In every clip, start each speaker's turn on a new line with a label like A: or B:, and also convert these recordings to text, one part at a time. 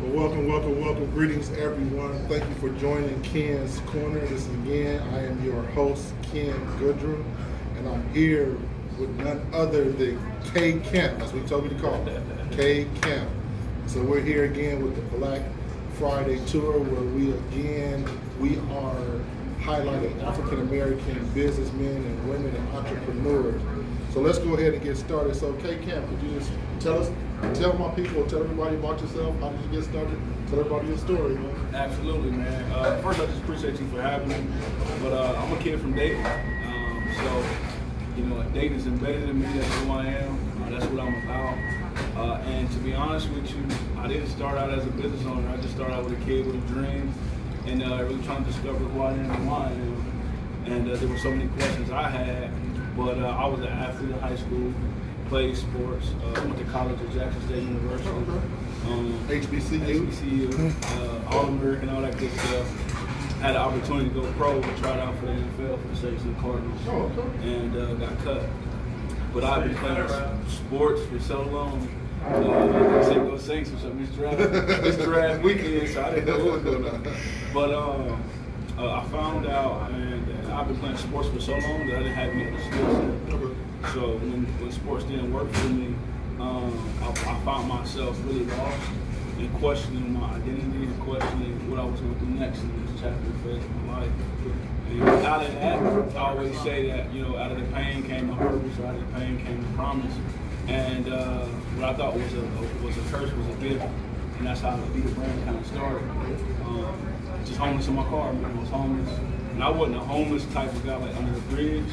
A: Well, welcome. Greetings, everyone. Thank you for joining Ken's Corner. This again, I am your host, Ken Goodrum, and I'm here with none other than K Kemp. That's what he told me to call him, K Kemp. So we're here again with the Black Friday Tour, where we are highlighting African American businessmen and women and entrepreneurs. So let's go ahead and get started. So K Kemp, could you just tell my people, tell everybody about yourself, how did you get started, tell everybody your story, man.
B: Absolutely, man. First, I just appreciate you for having me. But I'm a kid from Dayton, so Dayton is embedded in me. That's who I am. That's what I'm about. And to be honest with you, I didn't start out as a business owner. I just started out with a kid with a dream, and really trying to discover who I am and why I am. And there were so many questions I had, but I was an athlete in high school. Played sports, went to college at Jackson State University.
A: HBCU,
B: All-American, all that good stuff. Had the opportunity to go pro and tried out for the NFL for the St. Louis Cardinals, and got cut. But I've been playing sports for so long. I said go Saints or something. It's draft weekend, so I didn't know what was going on. But I found out, and I've been playing sports for so long that I didn't have any other skill set. So when sports didn't work for me, I found myself really lost and questioning my identity and questioning what I was going to do next in this chapter phase of my life. And out of that, I always say that, out of the pain came a purpose, out of the pain came a promise. And what I thought was a curse was a gift, and that's how the Be The Brand kind of started. Just homeless in my car, man. I was homeless. And I wasn't a homeless type of guy like under the bridge.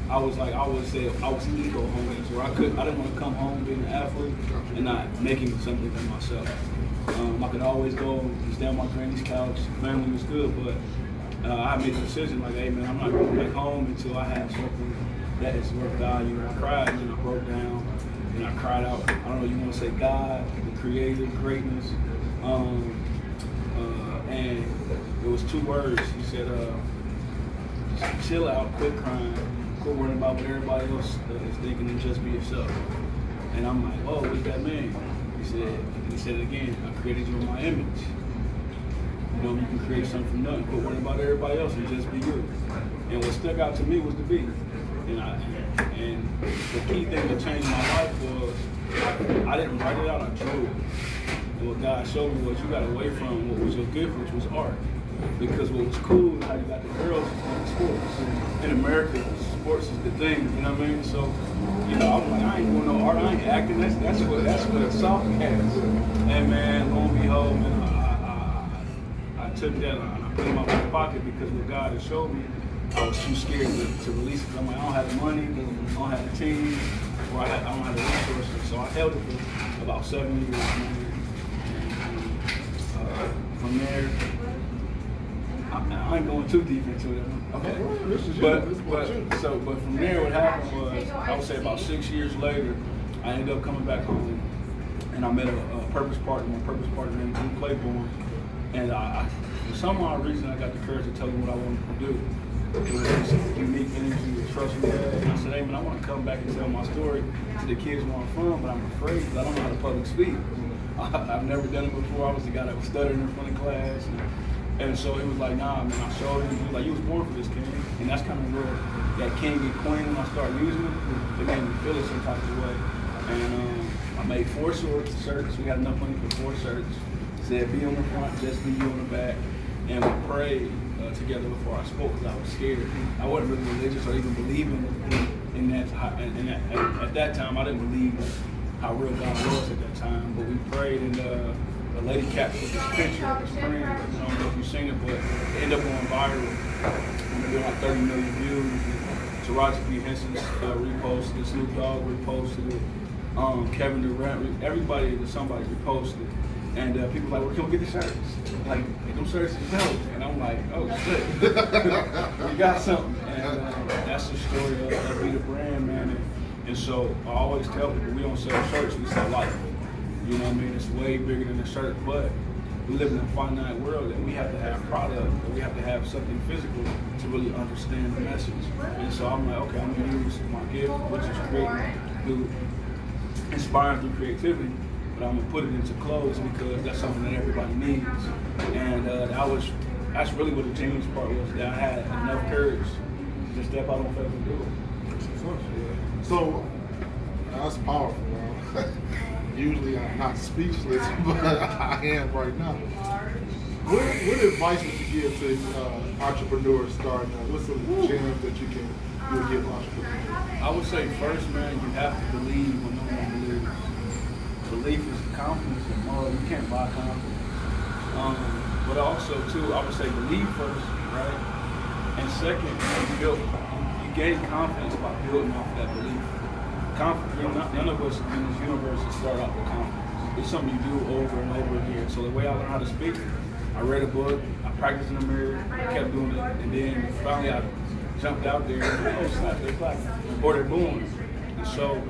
B: I would say I was ego homeless, where I didn't want to come home being an athlete and not making something for myself. I could always go and stay on my granny's couch. Family was good, but I made the decision like, hey man, I'm not going back home until I have something that is worth value. And I cried and I broke down and I cried out. I don't know, you want to say God, the Creator, greatness, and it was 2 words. He said, chill out, quit crying. Quit worrying about what everybody else is thinking and just be yourself. And I'm like, whoa, what does that mean? He said it again, I created you in my image. You can create something from nothing. Quit worrying about everybody else and just be you. And what stuck out to me was the be. And the key thing that changed my life was I didn't write it out, I drew it. And what God showed me was you got away from what was your gift, which was art. Because what was cool is how you got the girls playing sports. In America, sports is the thing, you know what I mean? So, I'm like, I ain't doing no art, I ain't acting. That's what a soft has. And man, lo and behold, man, I took that and I put it in my back pocket because what God had showed me, I was too scared to release it. I'm like, I don't have the money, I don't have the team, or I don't have the resources. So I held it for about 7 years, man. And from there, I ain't going too deep into it. Okay. But from there, what happened was, I would say about 6 years later, I ended up coming back home, and I met a purpose partner. My purpose partner named Drew Claiborne, and for some odd reason, I got the courage to tell him what I wanted to do. It was this unique energy, the trust we had. And I said, hey man, I want to come back and tell my story to the kids where I'm from, but I'm afraid because I don't know how to public speak. I've never done it before. I was the guy that was stuttering in front of class. And so it was like, nah, man, I showed him. He was like, you was born for this, king. And that's kind of where that king and queen, when I started using it, it made me feel it some type of way. And I made 4 shirts. We had enough money for 4 shirts. Said, be on the front, just be you on the back. And we prayed together before I spoke because I was scared. I wasn't really religious or even believing in that. At that time, I didn't believe how real God was at that time. But we prayed, and a lady captured this picture of the screen. I don't know if you've seen it, but it ended up going viral. And it got like 30 million views. Taraji P. Henson reposted it. Snoop Dogg reposted it. Kevin Durant, everybody, somebody reposted it. And people were like, well, can we get the shirts? Like, them shirts is dope. And I'm like, oh shit, we got something. And that's the story of Be The Brand, man. And so I always tell people, we don't sell shirts, we sell life. You know what I mean? It's way bigger than a shirt, but we live in a finite world and we have to have product, and we have to have something physical to really understand the message. And so I'm like, okay, I'm gonna use my gift, which is creating, inspiring through creativity. but I'm gonna put it into clothes because that's something that everybody needs. And that's really what the genius part was, that I had enough courage to step out on faith and do it.
A: So that's powerful, bro. Usually I'm not speechless, but I am right now. What advice would you give to entrepreneurs starting out? What's some gems that you'll give entrepreneurs?
B: I would say first, man, you have to believe when no one believes. Belief is confidence, and more, you can't buy confidence. But also, too, I would say believe first, right? And second, you gain confidence by building off that belief. None of us in this universe start out with confidence. It's something you do over and over again. So the way I learned how to speak, I read a book, I practiced in the mirror, I kept doing it, and then finally I jumped out there and oh snap, they're clapping, or they're booing. And so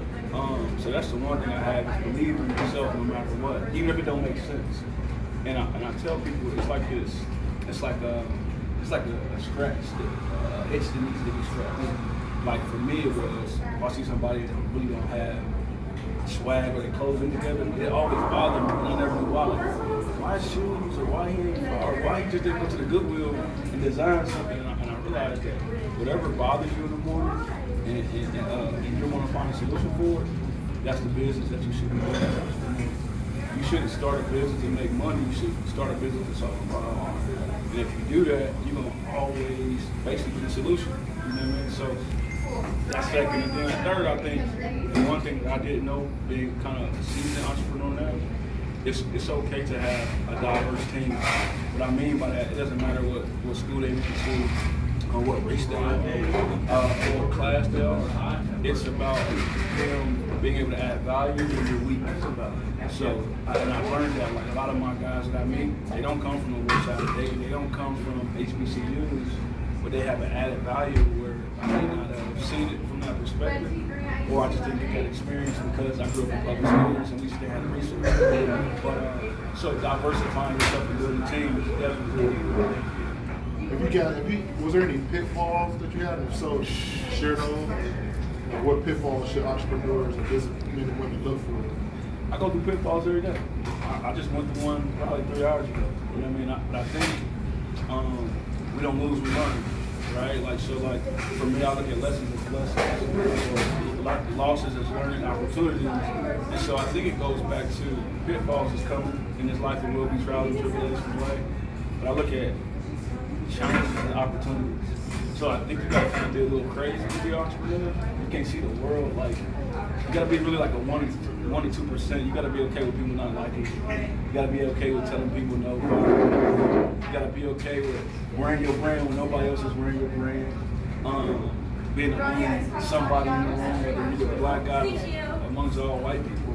B: that's the one thing I have is believe in yourself no matter what, even if it don't make sense. And I tell people it's like this, it's like a scratch, itch that needs to be scratched. Like for me it was, if I see somebody that really don't have swag or their clothes in together, it always bothered me, and I never knew why. Like, why shoes, or why he just didn't go to the Goodwill and design something. And I realized that whatever bothers you in the morning, and you want to find a solution for it, that's the business that you should be doing. You shouldn't start a business and make money. You should start a business to solve a problem. And if you do that, you're gonna always basically get a solution. You know what I mean? So that's second. And then third, I think the one thing that I didn't know, being kind of a seasoned entrepreneur now, it's okay to have a diverse team. What I mean by that, it doesn't matter what school they went to, or what race they are, or what class they are. It's about them being able to add value when you're weak. So, and I've learned that, like a lot of my guys that I meet, they don't come from the west side of Dayton, they don't come from HBCUs, but they have an added value where I may not have seen it from that perspective, or I just didn't get that experience because I grew up in public schools and we still had resources. But so diversifying yourself and building a team is definitely really
A: Was there any pitfalls that you had? If so, share those. What pitfalls should entrepreneurs and businessmen and women look for?
B: I go through pitfalls every day. I just went through one probably 3 hours ago. You know what I mean? But I think we don't lose, we learn, right? Like, so like, for me, I look at lessons as lessons, or losses as learning opportunities. And so I think it goes back to pitfalls is coming in this life, there will be trials and tribulations, right? But I look at challenges and opportunities. So I think you gotta kind of be a little crazy to be an entrepreneur. You can't see the world like, you gotta be really like a 1 to 2%. You gotta be okay with people not liking you. You gotta be okay with telling people no. You gotta be okay with wearing your brand when nobody else is wearing your brand. Being among somebody in the room, whether you're a black guy amongst all white people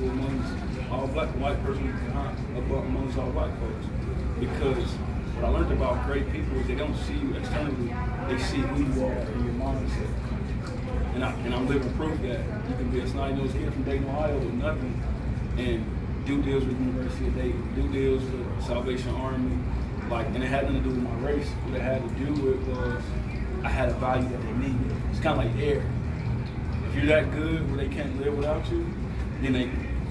B: amongst all black, white person amongst all white folks. Because what I learned about great people is they don't see you externally, they see who you are in your mindset. And I'm living proof that you can be a snide-nosed kid from Dayton, Ohio with nothing and do deals with the University of Dayton, do deals with Salvation Army, like, and it had nothing to do with my race. What it had to do with was I had a value that they needed. It's kind of like air. If you're that good where they can't live without you, then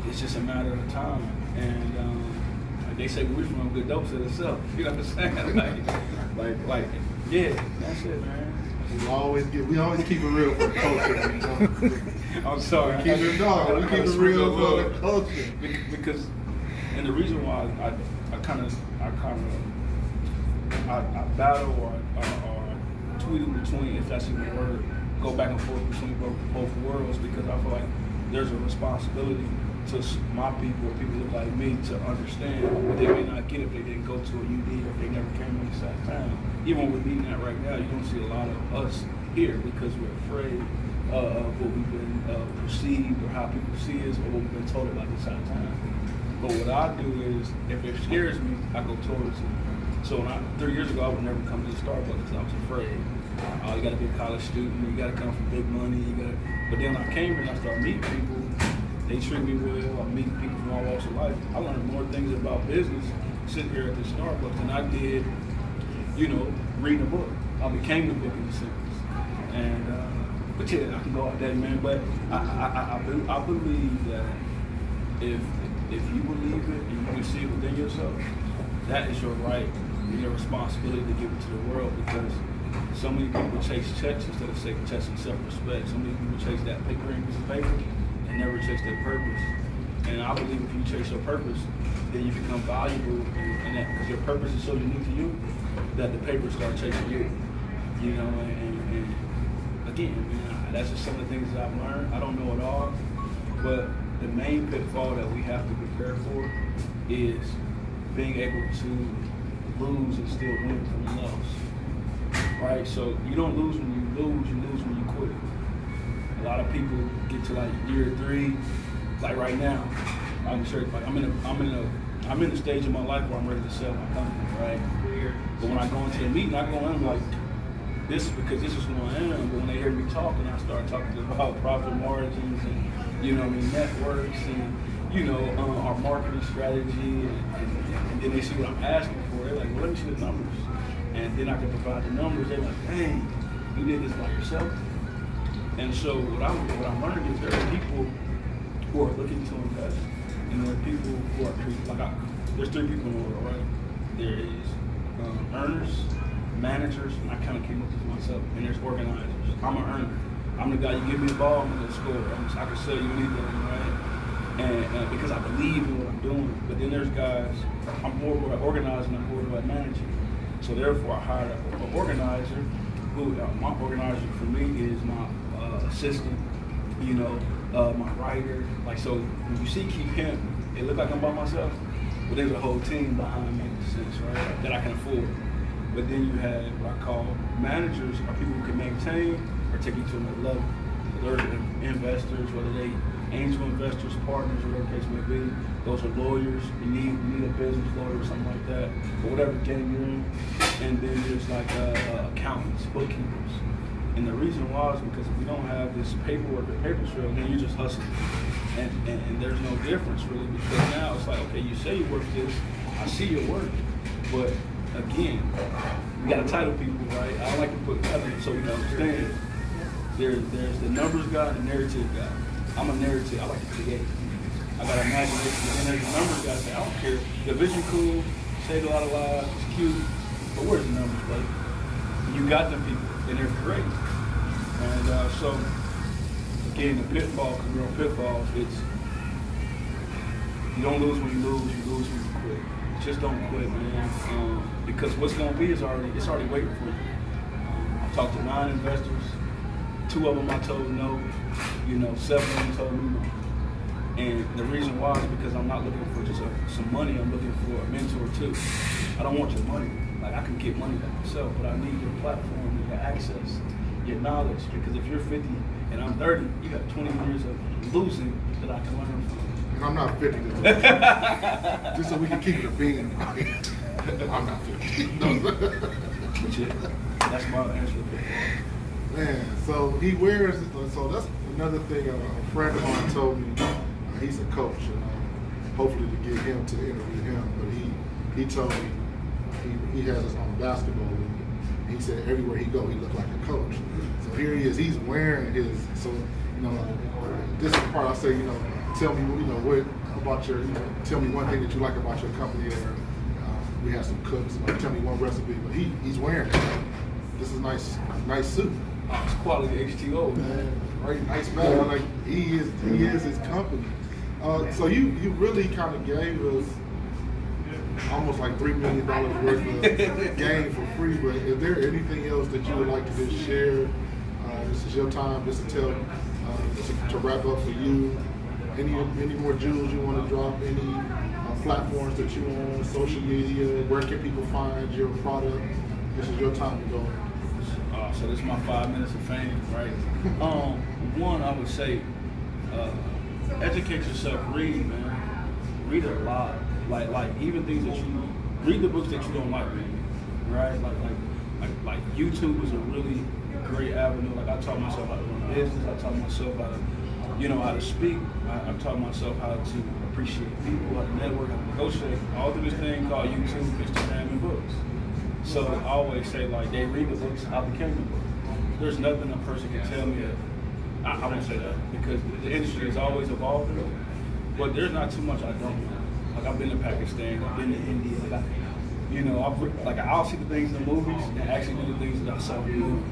B: it's just a matter of time. And they say we from good dope to itself. You know what I'm saying? like, yeah, that's it, man.
A: We always keep it real for the culture.
B: I'm sorry.
A: We keep it real for the culture.
B: Because, and the reason why I battle or tweet in between, if that's even a word, go back and forth between both worlds, because I feel like there's a responsibility to my people, or people look like me, to understand what they may not get if they didn't go to a UD, or if they never came to this side of town. Even with me that right now, you don't see a lot of us here because we're afraid of what we've been perceived, or how people see us, or what we've been told about this side of town. But what I do is, if it scares me, I go towards it. So 3 years ago, I would never come to Starbucks because I was afraid. You got to be a college student, you got to come from big money, But then when I came here and I started meeting people, they treat me well. I meet people from all walks of life. I learned more things about business sitting here at the Starbucks than I did, reading a book. I became the book in a sense. And but yeah, I can go out there, man. But I believe that if if you believe it and you can see it within yourself, that is your right and your responsibility to give it to the world, because so many people chase checks instead of chasing self-respect. So many people chase that piece of paper and never chase their purpose. And I believe if you chase your purpose, then you become valuable, and that, because your purpose is so unique to you, that the paper start chasing you. You know, and again, man, that's just some of the things that I've learned. I don't know it all, but the main pitfall that we have to prepare for is being able to lose and still win from the loss. Right? So you don't lose when you lose, you lose when you quit. A lot of people get to like year 3, like right now. I'm sure, like I'm in the stage of my life where I'm ready to sell my company, right? But when I go into a meeting, I go in like, this is because this is who I am. But when they hear me talk, and I start talking about profit margins and, you know, networks and, you know, our marketing strategy, and then they see what I'm asking for. They're like, well, let me see the numbers. And then I can provide the numbers. They're like, dang, you did this by yourself. And so what I'm learning is there are people who are looking to invest, and there are people who are there's 3 people in the world, right? There is earners, managers, and I kind of came up with myself, and there's organizers. I'm an earner. I'm the guy, you give me the ball, I'm gonna score. I can sell you anything, right? And because I believe in what I'm doing. But then there's guys, I'm more about organizing, I'm more about managing. So therefore I hired an organizer who, my organizer for me is my assistant, you know, my writer. Like, so when you see Keep Him, it look like I'm by myself, but there's a whole team behind me in a sense, right, that I can afford. But then you have what I call managers, are people who can maintain or take you to another level. They're investors, whether they angel investors, partners, whatever the case may be. Those are lawyers. You need a business lawyer or something like that, or whatever game you're in. And then there's like accountants, bookkeepers. And the reason why is because if we don't have this paperwork or paper trail, then you're just hustling. And there's no difference really, because now it's like, okay, you say you're worth this, I see your work, but again, we got to title people, right? I like to put titles so we can understand. There's the numbers guy and the narrative guy. I'm a narrative, I like to create. I got imagination, and there's the numbers guy. I don't care. The vision cool, say a lot of lies, it's cute, but where's the numbers, buddy? You got them people, and they're great. And so, again, the pitfall, because we're on pitfalls, it's you don't lose when you lose when you quit. Just don't quit, man. Because what's going to be is it's already waiting for you. I've talked to 9 investors. 2 of them I told no. You know, 7 of them told me no. And the reason why is because I'm not looking for just some money. I'm looking for a mentor too. I don't want your money. Like, I can get money by myself, but I need your platform, your access, your knowledge. Because if you're 50 and I'm 30, you got 20 years of losing that I can learn from.
A: And I'm not 50 just so we can keep it a bean. I'm not 50.
B: But yeah, that's my answer.
A: Man, so he wears, so that's another thing a friend of mine told me. He's a coach, and hopefully to get him to interview him, but he told me he has us on basketball league. And he said everywhere he go, he looked like a coach. So here he is, he's wearing his, so, you know, this is the part I say, you know, tell me, you know, what about your, you know, tell me one thing that you like about your company, or we have some cooks, like tell me one recipe, but he's wearing it. This is nice suit.
B: Oh, it's quality HTO, man.
A: Right, nice man. Like he is his company. So you really kind of gave us almost like $3 million worth of game for free. But is there anything else that you would like to just share? This is your time, just to tell, to wrap up for you. Any more jewels you want to drop? Any platforms that you on, social media? Where can people find your product? This is your time to go.
B: So this is my 5 minutes of fame, right? One, I would say, educate yourself, read, man. Read a lot. Like even things that you read the books that you don't like reading, right? Like YouTube is a really great avenue. Like, I taught myself how to run a business. I taught myself how to, you know, how to speak. I taught myself how to appreciate people, how to network, how to negotiate. All through this thing called YouTube, Instagram, and books. So I always say, like, they read the books, I became the book. There's nothing a person can tell me that, I won't say that, because the industry is always evolving. But there's not too much I don't know. Like I've been to Pakistan, I've been to India. I'll see the things in the movies and actually do the things that I saw in the movies.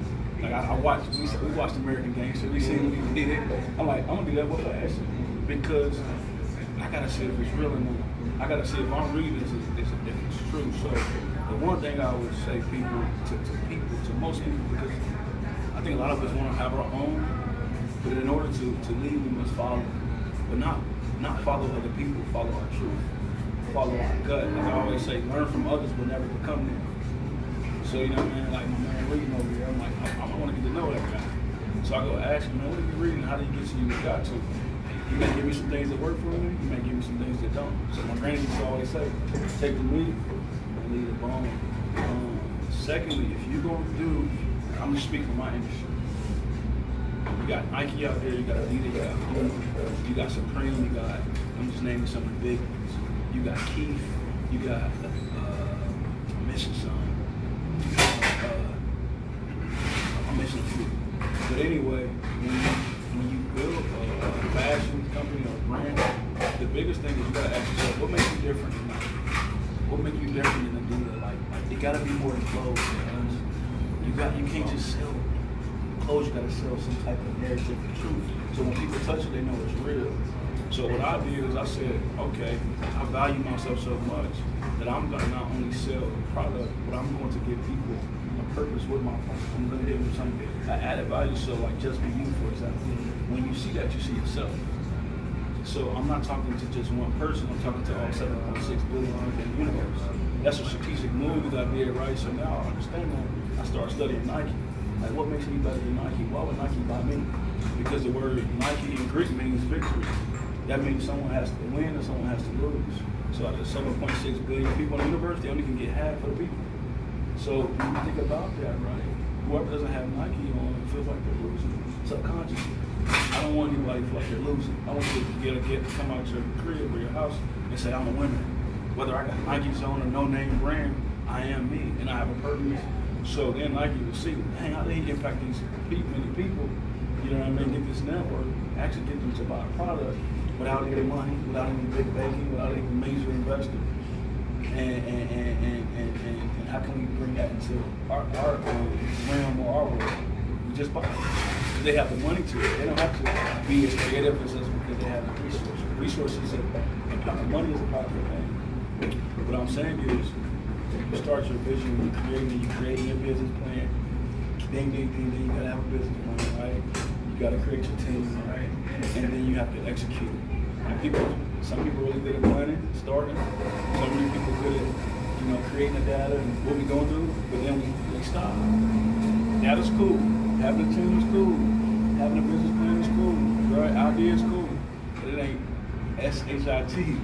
B: Like we watched American Gangster. We seen what he did. I'm like, I'm gonna do that with fashion because I gotta see if it's real or not. I gotta see if I'm reading this if it's true. So the one thing I would say to most people, because I think a lot of us want to have our own, but in order to lead, we must follow, but not follow other people. Follow our truth. Follow our gut. Like I always say, learn from others, but never become them. So, you know, man, like my man reading over here, I'm like, I want to get to know that guy. So I go ask him, man, what are you reading? How do you get to you got to? You may give me some things that work for me, you may give me some things that don't. So my granny used to always say, take the meat and leave the bone. Secondly, if you're going to do, I'm just speaking for my industry. You got Nike out there, you got Adidas, you got Puma, you got Supreme, you got, I'm just naming some of the big ones. You got Keith, you got I'm missing some. I'm missing a few. But anyway, when you build a fashion company or a brand, the biggest thing is you gotta ask yourself, what makes you different than Nike? What makes you different than Adidas? Like it gotta be more than clothes, because you can't just sell clothes, you gotta sell some type of narrative of truth. So when people touch it, they know it's real. So what I did is I said, okay, I value myself so much that I'm gonna not only sell a product, but I'm going to give people a purpose with my product. I'm gonna give them something, an added value. So like Just Be You, for example. When you see that, you see yourself. So I'm not talking to just one person, I'm talking to all 7.6 billion in the universe. That's a strategic move that I did, right? So now I understand that. I start studying Nike. Like what makes me better than Nike? Why would Nike buy me? Because the word Nike in Greek means victory. That means someone has to win or someone has to lose. So out of 7.6 billion people in the universe, they only can get half of the people. So when you think about that, right? Whoever doesn't have Nike on feels like they're losing subconsciously. I don't want anybody to feel like they're losing. I want you to come out your crib or your house and say, I'm a winner. Whether I got Nike's on or no name brand, I am me and I have a purpose. So then Nike will see, dang, how they impact these many people, you know what I mean, get this network, actually get them to buy a product without any money, without any big banking, without any major investor. And how can we bring that into our realm or our world? We just buy it. They have the money to it. They don't have to be as creative as us because they have the resources. Resources and money is a powerful thing. What I'm saying is, you start your vision, you create your business plan. Then you gotta have a business plan, right? You gotta create your team, right? And then you have to execute. And some people really good at planning, starting. Some really people good at, creating the data and what we gonna do, but then we stop. Data's cool. Having a team is cool. Having a business plan is cool. Right? Idea is cool. But it ain't SHIT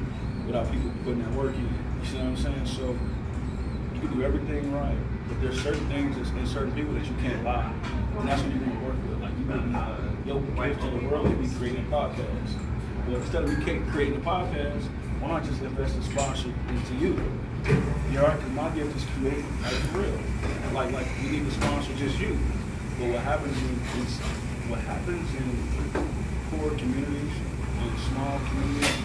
B: without people putting that work in. You see what I'm saying? So you can do everything right, but there's certain things in certain people that you can't buy. And that's what you're gonna work with. Like you may be your gift to the world to be creating podcasts. Well, instead of creating a podcast, why not just invest in sponsorship into you? You're right, because my gift is creating, like real. Like we need to sponsor just you. But what happens in poor communities and small communities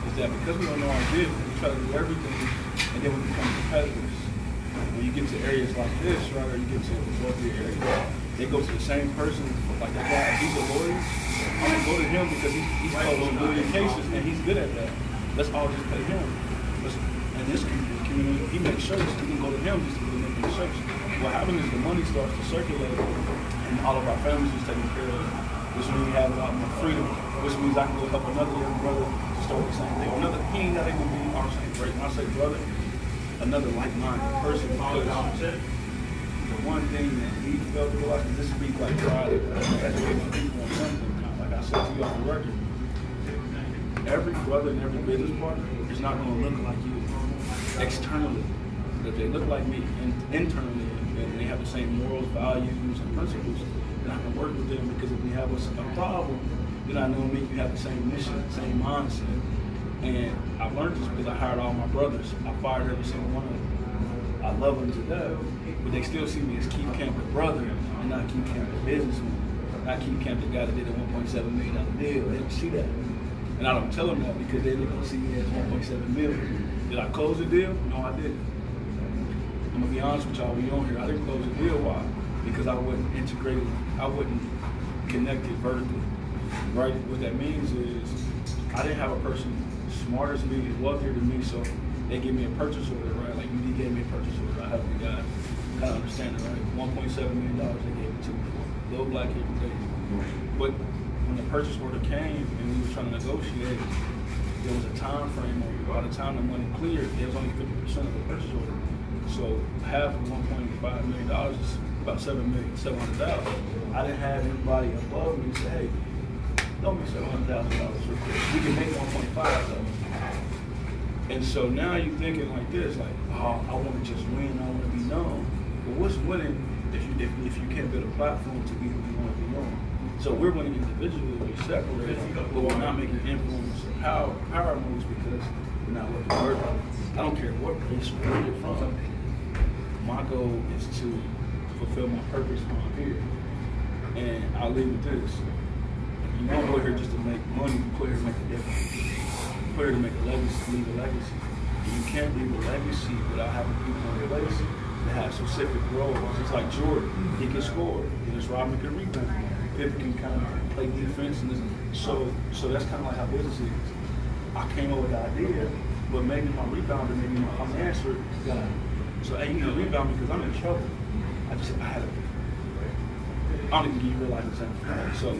B: is that because we don't know our vision, we try to do everything, and then we become competitors. When you get to areas like this, right, or you get to the wealthier area, they go to the same person, like that guy, he's a lawyer. I'm gonna go to him because he's closed a million cases and he's good at that. Let's all just pay him. And this community, he makes shirts. We can go to him just to make these shirts. What happens is the money starts to circulate and all of our families is taken care of. Which means we have a lot more freedom. Which means I can go help another young brother to start the same thing. Another, he ain't not even be our same break. When I say brother, another like-minded person. The one thing that we felt like is this week, like Friday, educating people on something. Like I said to you on the record, every brother and every business partner is not going to look like you externally. If they look like me internally, and they have the same morals, values, and principles, then I can work with them because if we have a problem, then I know me, you have the same mission, same mindset. And I've learned this because I hired all my brothers. I fired every single one of them. I love them to death, but they still see me as Keith Camp, the brother, and not Keith Camp, the businessman. Not Keith Camp, the guy that did a $1.7 million deal. They don't see that. And I don't tell them that because they're gonna see me as 1.7 million. Did I close the deal? No, I didn't. I'm gonna be honest with y'all, we on here. I didn't close the deal. Why? Because I wasn't integrated, I wasn't connected vertically. Right? What that means is I didn't have a person smarter than me, wealthier than me, so they give me a purchase order, right? Like UD gave me a purchase order. I helped the guy kind of understand it, right? $1.7 million they gave it to me for. Little black here today. But when the purchase order came and we were trying to negotiate, there was a time frame on it. By the time the money cleared, it was only 50% of the purchase order. So half of $1.5 million is about $700,000. I didn't have anybody above me say, hey, throw me $700,000 real quick. We can make 1.5 though. And so now you're thinking like this, like, oh, I want to just win, I want to be known. But what's winning if you can't build a platform to be who you want to be known? So we're winning individually, we're separated, but we're not making influence or power moves because we're not working hard. I don't care what place or where you're from. My goal is to fulfill my purpose while I'm here. And I'll leave with this. You don't go here just to make money, you put here to make a difference. You put here to make a legacy, leave a legacy. And you can't leave a legacy without having people in place that have specific roles. It's like Jordan, he can score. Dennis Rodman can rebound. Pippen can kind of play defense. So that's kind of like how business is. I came up with the idea, but maybe my rebounder, maybe my answer guy. So hey, you need to rebound because I'm in trouble. I don't even give you real life example. So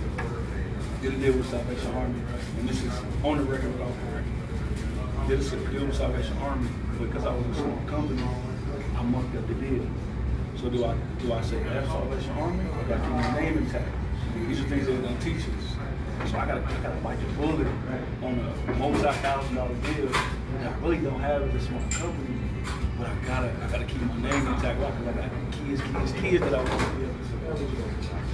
B: did a deal with Salvation Army, right? And this is on the record, but off the record. Did a deal with Salvation Army because I was a small company. I marked up the deal. So do I say F Salvation Army or do I keep my name intact? These are things they're gonna teach us. So I gotta bite the bullet on a multi-$1,000 deal that I really don't have as a small company. But I gotta keep my name intact because I got kids that I want to be able to support.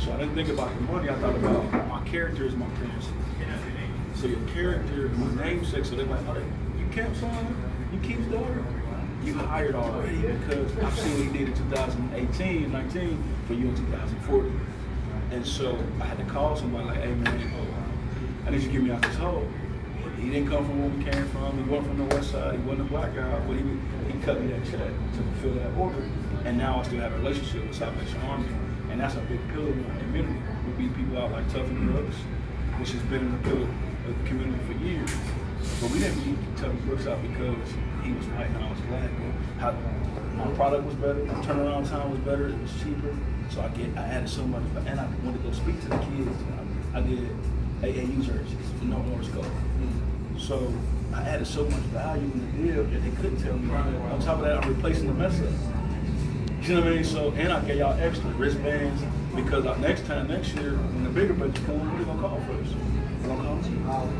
B: So I didn't think about the money, I thought about my character is my currency. So your character is my namesake, so they're like, oh, you kept son, you keep his daughter? You hired already because I've seen what he did in 2018, 19 for you in 2040. And so I had to call somebody like, hey man, I need you to get me out this hole. He didn't come from where we came from. He wasn't from the West Side. He wasn't a black guy, but he cut me that check to fulfill that order. And now I still have a relationship with Salvation Army. And that's a big pillar in my community. We beat people out like Tough and Brooks, which has been in the pillar of the community for years. But we didn't beat Tough and Brooks out because he was white and I was black. My product was better, my turnaround time was better, it was cheaper. So I added so much, and I wanted to go speak to the kids. I did AAU churches for no Morse code. So I added so much value in the deal that they couldn't tell me. On top of that, I'm replacing the mess up. You know what I mean? So, and I gave y'all extra wristbands because next year, when the bigger budget comes, what are they gonna call first? They're gonna call me.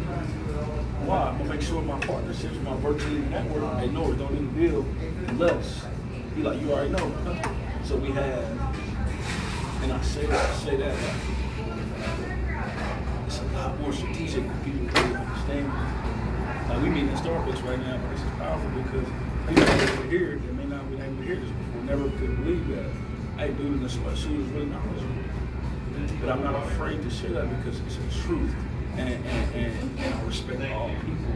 B: Why? I'm gonna make sure my partnerships, my virtual network, they know it don't need a deal unless he like, you already know. So we have, and I say that like, it's a lot more strategic than people really understand. Like we meet in Starbucks right now, but this is powerful because people that were here, they may not have been able to hear this before, never could believe that. Hey, dude in the sweatshirt is really knowledgeable. But I'm not afraid to share that because it's the truth. And I respect all people.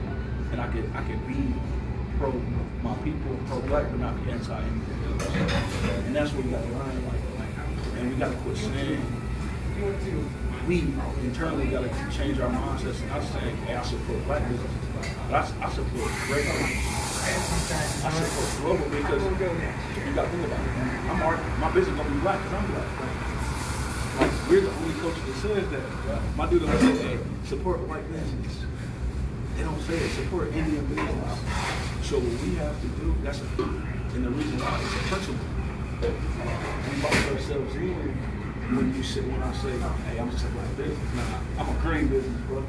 B: And I could be pro my people, pro black, but not be anti anything else. And that's what we gotta learn, and we gotta quit saying we internally gotta change our mindsets and not saying, hey, I support black business. But I support great business. I support global because you gotta think about it. My business gonna be black because I'm black. Like we're the only culture that says that. My dude don't say, hey, support white business. They don't say it, support Indian business. So what we have to do, and the reason why it's a principle. We box ourselves in when I say, hey, I'm just a black business. Nah, I'm a green business, bro.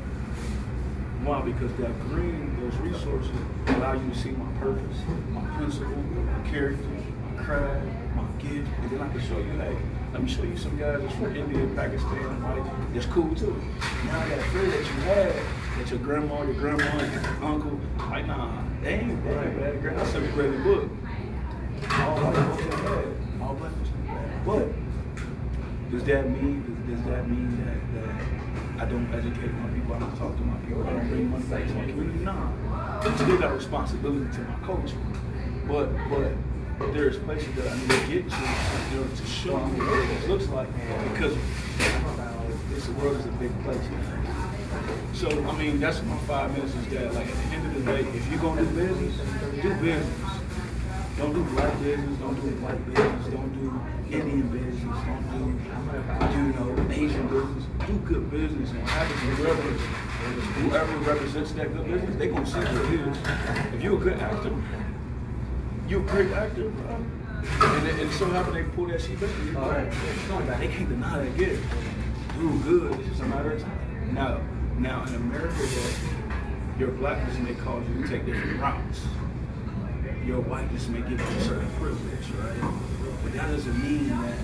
B: Why? Because that green, those resources allow you to see my purpose, my principle, my character, my craft, my gift, and then I can show you, hey, let me show you some guys that's from India, Pakistan, like, that's cool too. Now I got a friend that you had, that your grandma, your uncle, like, nah, they ain't bad. I said we read the book. All white folks ain't bad. All black folks ain't bad. But Does that mean that I don't educate my people, I don't talk to my people, I don't bring money back to my community? No. I still got a responsibility to my culture. But there's places that I need to get to in order to show you what it looks like, because this world is a big place. So, I mean, that's my 5 minutes is that, like, at the end of the day, if you're going to do business, do business. Don't do black business, don't do white business, don't do Indian business, don't do, Asian business. Do good business, and whoever represents that good business, they're going to see what it is. If you're a good actor, you're a great actor, bro. And so happen they pull that shit back. They can't deny that gift. Do good, it's just a matter of time. Now in America, your blackness may cause you to take different routes. Your whiteness may give you a certain privilege, right? But that doesn't mean that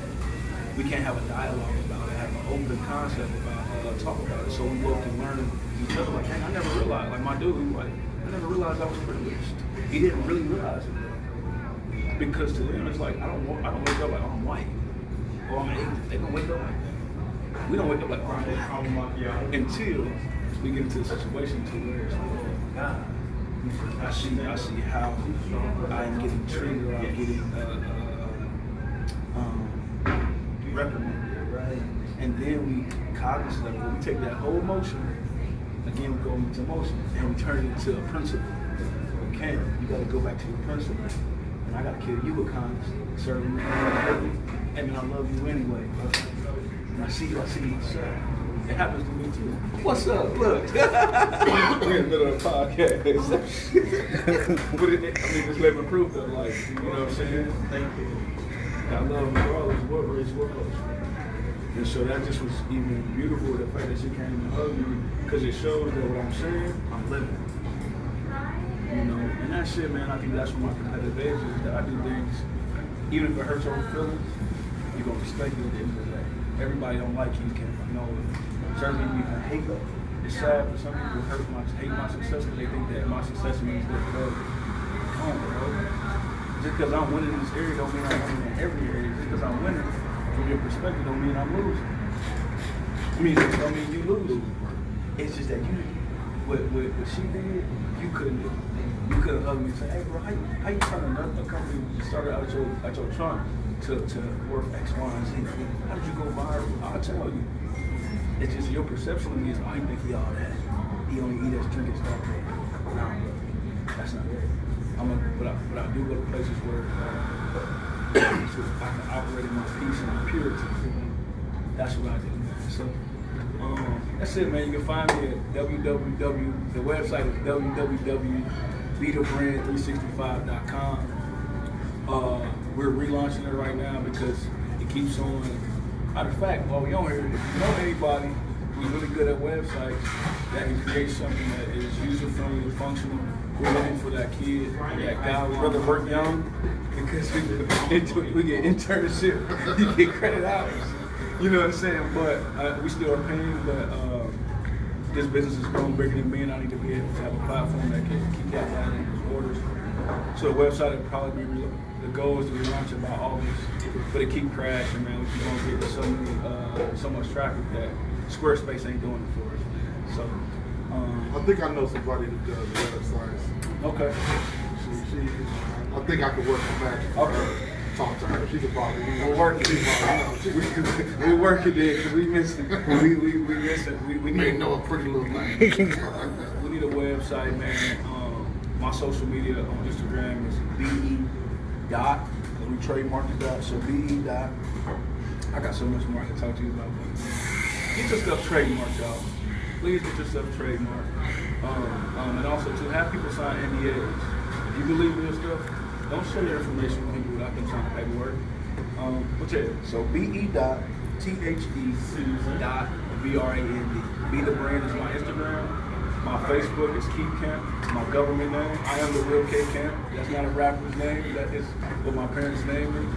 B: we can't have a dialogue about it, have an open concept about talk about it, so we both can learn each other. Like, hey, I never realized, like my dude, he was like, I never realized I was privileged. He didn't really realize it, bro. Because to them, it's like, I don't wake up like, oh, I'm white, or I'm Asian. They don't wake up like that. We don't wake up like that until we get into a situation to where it's like, oh, God. I see how I am getting treated, or I'm getting reprimanded, right? And then we cognizant of it. We take that whole emotion, again, we go into emotion, and we turn it into a principle. Okay, you got to go back to your principle, and I got to kill you with kindness, serve you, and then I love you anyway. And I see myself. It happens to me too. What's up? Look. We're in the middle of a podcast. But just living proof of, like, you know what I'm saying? Thank you. I love him regardless of what race, what culture. And so that just was even beautiful, the fact that she came and hugged me, because it shows that what I'm saying, I'm living. And that shit, man, I think that's what my competitive edge is, that I do things, even if it hurts your feelings, you're going to respect it at the end of the day. Everybody don't like you, certain people you can hate. It's sad for some people who hate my success because they think that my success means they're good. Come on, bro. Just because I'm winning in this area don't mean I'm winning in every area. Just because I'm winning from your perspective don't mean I'm losing. It don't mean you lose. It's just that what she did, you couldn't do. You could have hugged me and said, hey, bro, how you turn a company you started out at your trunk to worth X, Y, and Z? How did you go viral? I'll tell you. It's just your perception of me is, oh, he think he all that. He only eat us, drink, and stuff. No, that's not it. But I do go to places where so I can operate in my peace and my purity. That's what I do, man. So that's it, man. You can find me at the website is www.bethebrand365.com. We're relaunching it right now because it keeps on. Matter of fact, while we on here, if you know anybody who's really good at websites that can create something that is user-friendly and functional, we're looking for that kid, that guy. We'd rather work young because we get internship, you get credit hours. You know what I'm saying? But we still are paying, but this business is growing bigger than me, and I need to be able to have a platform that can keep that line in orders. So the website will probably be, the goal is to relaunch it by August, but it keep crashing, man. We keep on getting so much traffic that Squarespace ain't doing it for us. So
A: I think I know somebody who does websites.
B: Okay.
A: I think I could work the magic.
B: Okay.
A: Talk to her. She could probably.
B: We're working. We're working there because we missing. We missing. We
A: need know a pretty little thing.
B: We need a website, man. My social media on Instagram is BE dot. We trademarked it out, so BE dot. I got so much more I can talk to you about. Get your stuff trademarked, y'all. Please get your stuff trademarked. And also to have people sign NDAs. If you believe in your stuff, don't share your information with people without them signing paperwork. But yeah, so BE dot THE dot BRAND. Be the Brand is my Instagram. My Facebook is Keith Camp. My government name, I am the real K Camp. That's not a rapper's name. That is what my parents' name is.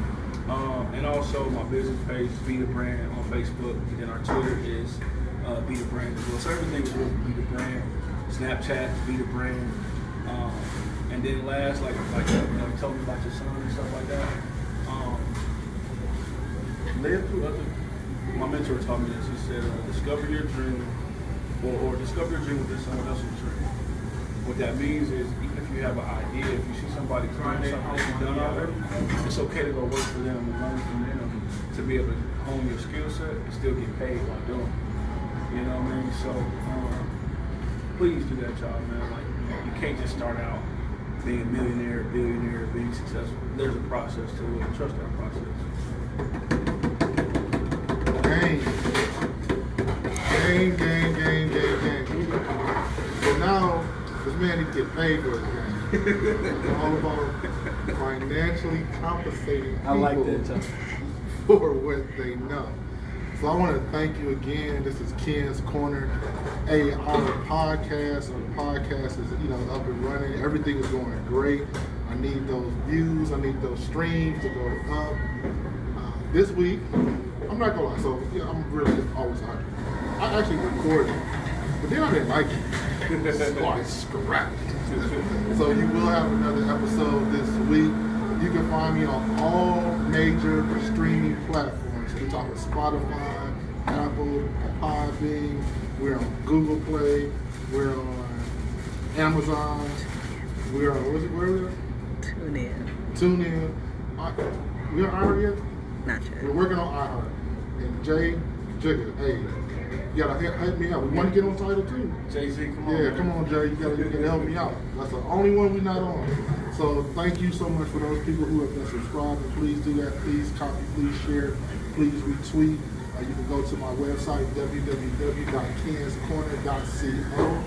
B: And also my business page is Be the Brand on Facebook. And then our Twitter is Be the Brand as well. So everything is really Be the Brand. Snapchat, Be the Brand. And then last, like you told me about your son and stuff like that. Live through other my mentor taught me this. He said, discover your dream, or discover your dream within someone else's dream. What that means is, even if you have an idea, if you see somebody doing something you've done already, it's okay to go work for them and learn from them to be able to hone your skill set and still get paid while doing it. You know what I mean? So please do that, y'all, man. Like, you can't just start out being a millionaire, billionaire, being successful. There's a process to it. Trust that process.
A: Gang. So now, this man needs to get paid for his game. It's all about financially compensating people
B: I like that, Tom.
A: for what they know. So I want to thank you again. This is Ken's Corner. Hey, our podcast is, up and running. Everything is going great. I need those views. I need those streams to go up. This week, I'm not gonna lie. So I'm really always happy. I actually recorded, but then I didn't like it. So I scrapped it. So you will have another episode this week. You can find me on all major streaming platforms. We're talking Spotify, Apple, Podbean. We're on Google Play. We're on Amazon. We're on, where are we at? TuneIn. We're on iHeart yet?
C: Not yet.
A: We're working on iHeart. And Jay Jigga, hey, you gotta help me out. We want to get on Tidal too.
B: Jay-Z, come on.
A: Yeah,
B: man.
A: come on, Jay. You gotta help me out. That's the only one we're not on. So thank you so much for those people who have been subscribing. Please do that. Please copy. Please share. Please retweet. You can go to my website, www.kenscorner.co.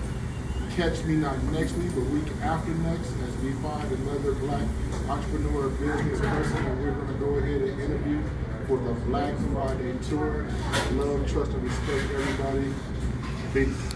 A: Catch me not next week, but week after next, as we find another Black entrepreneur business person, and we're going to go ahead and interview for the Black Friday tour. Love, trust, and respect everybody. Peace.